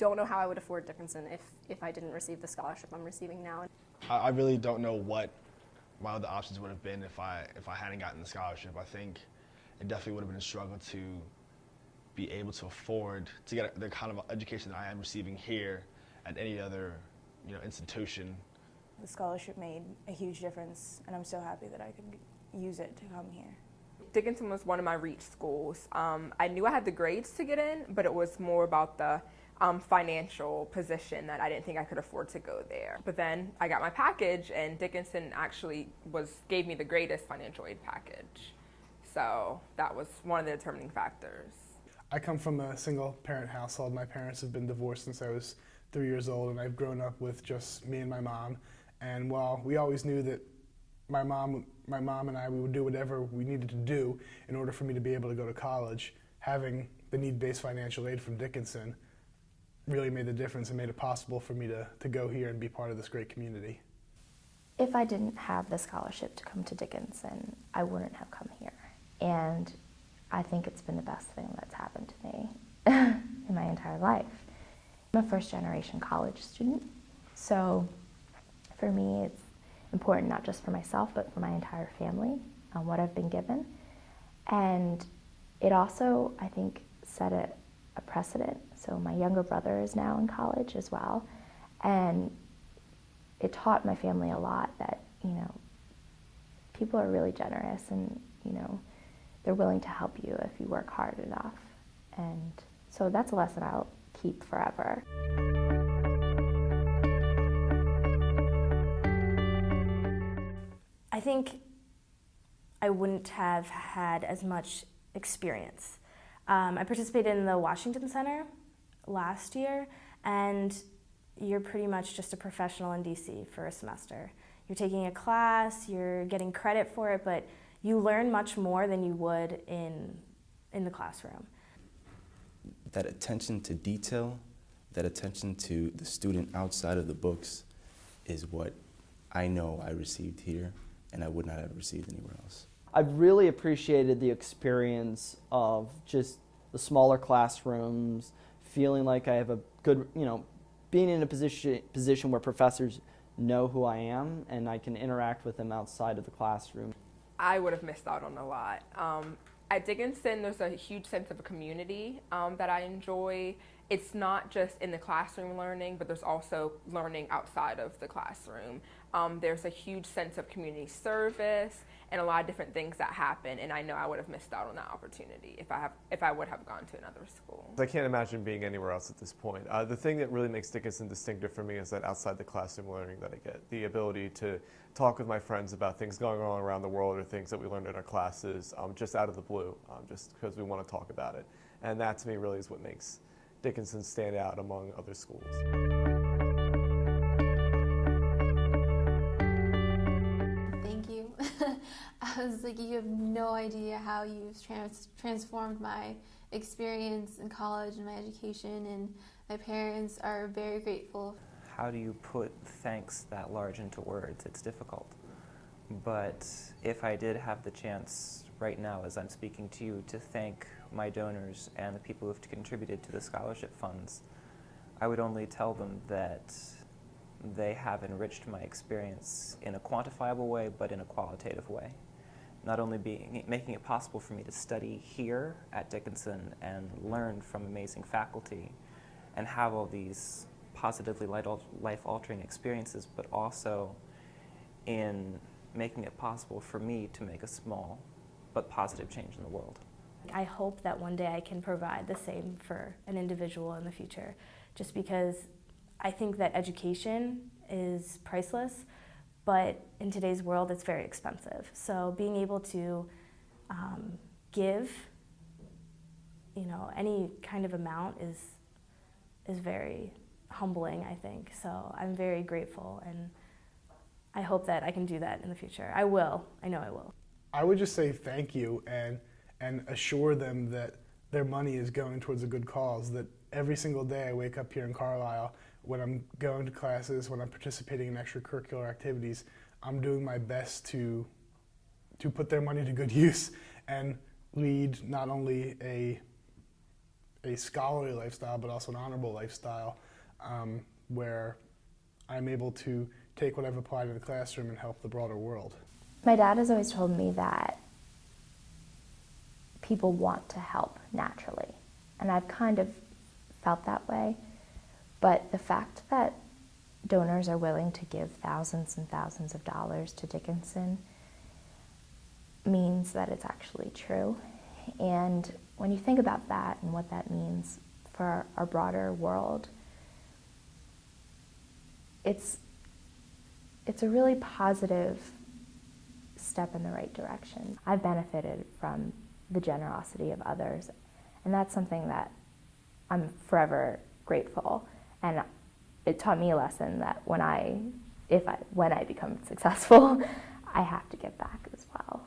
don't know how I would afford Dickinson if I didn't receive the scholarship I'm receiving now. I really don't know what my other options would have been if I hadn't gotten the scholarship. I think it definitely would have been a struggle to be able to afford to get the kind of education that I am receiving here at any other, institution. The scholarship made a huge difference, and I'm so happy that I could use it to come here. Dickinson was one of my reach schools. I knew I had the grades to get in, but it was more about the financial position that I didn't think I could afford to go there. But then I got my package, and Dickinson actually gave me the greatest financial aid package. So that was one of the determining factors. I come from a single parent household. My parents have been divorced since I was 3 years old, and I've grown up with just me and my mom. And while we always knew that my mom and I, we would do whatever we needed to do in order for me to be able to go to college, having the need-based financial aid from Dickinson really made the difference and made it possible for me to go here and be part of this great community. If I didn't have the scholarship to come to Dickinson, I wouldn't have come here. And I think it's been the best thing that's happened to me in my entire life. I'm a first-generation college student, so for me it's important not just for myself but for my entire family, what I've been given. And it also, I think, set a precedent. So my younger brother is now in college as well, and it taught my family a lot that, people are really generous and, they're willing to help you if you work hard enough. And so that's a lesson I'll keep forever. I think I wouldn't have had as much experience. I participated in the Washington Center last year, and you're pretty much just a professional in DC for a semester. You're taking a class, you're getting credit for it, but you learn much more than you would in the classroom. That attention to detail, that attention to the student outside of the books is what I know I received here and I would not have received anywhere else. I've really appreciated the experience of just the smaller classrooms, feeling like I have a good, being in a position where professors know who I am and I can interact with them outside of the classroom. I would have missed out on a lot. At Dickinson, there's a huge sense of a community that I enjoy. It's not just in the classroom learning, but there's also learning outside of the classroom. There's a huge sense of community service and a lot of different things that happen, and I know I would have missed out on that opportunity if I would have gone to another school. I can't imagine being anywhere else at this point. The thing that really makes Dickinson distinctive for me is that outside the classroom learning that I get, the ability to talk with my friends about things going on around the world or things that we learned in our classes just out of the blue, just because we want to talk about it. And that to me really is what makes Dickinson stand out among other schools. Thank you. I was like, you have no idea how you've transformed my experience in college and my education, and my parents are very grateful. How do you put thanks that large into words? It's difficult. But if I did have the chance right now as I'm speaking to you to thank my donors and the people who have contributed to the scholarship funds, I would only tell them that they have enriched my experience in a quantifiable way, but in a qualitative way. Not only making it possible for me to study here at Dickinson and learn from amazing faculty and have all these positively life-altering experiences, but also in making it possible for me to make a small but positive change in the world. I hope that one day I can provide the same for an individual in the future, just because I think that education is priceless, but in today's world it's very expensive. So being able to give, any kind of amount is very humbling, I think. So I'm very grateful, and I hope that I can do that in the future. I will. I know I will. I would just say thank you and assure them that their money is going towards a good cause, that every single day I wake up here in Carlisle, when I'm going to classes, when I'm participating in extracurricular activities, I'm doing my best to put their money to good use and lead not only a a scholarly lifestyle, but also an honorable lifestyle, where I'm able to take what I've applied in the classroom and help the broader world. My dad has always told me that people want to help naturally, and I've kind of felt that way, but the fact that donors are willing to give thousands and thousands of dollars to Dickinson means that it's actually true. And when you think about that and what that means for our broader world, it's a really positive step in the right direction. I've benefited from the generosity of others, and that's something that I'm forever grateful. And it taught me a lesson that when I become successful, I have to give back as well.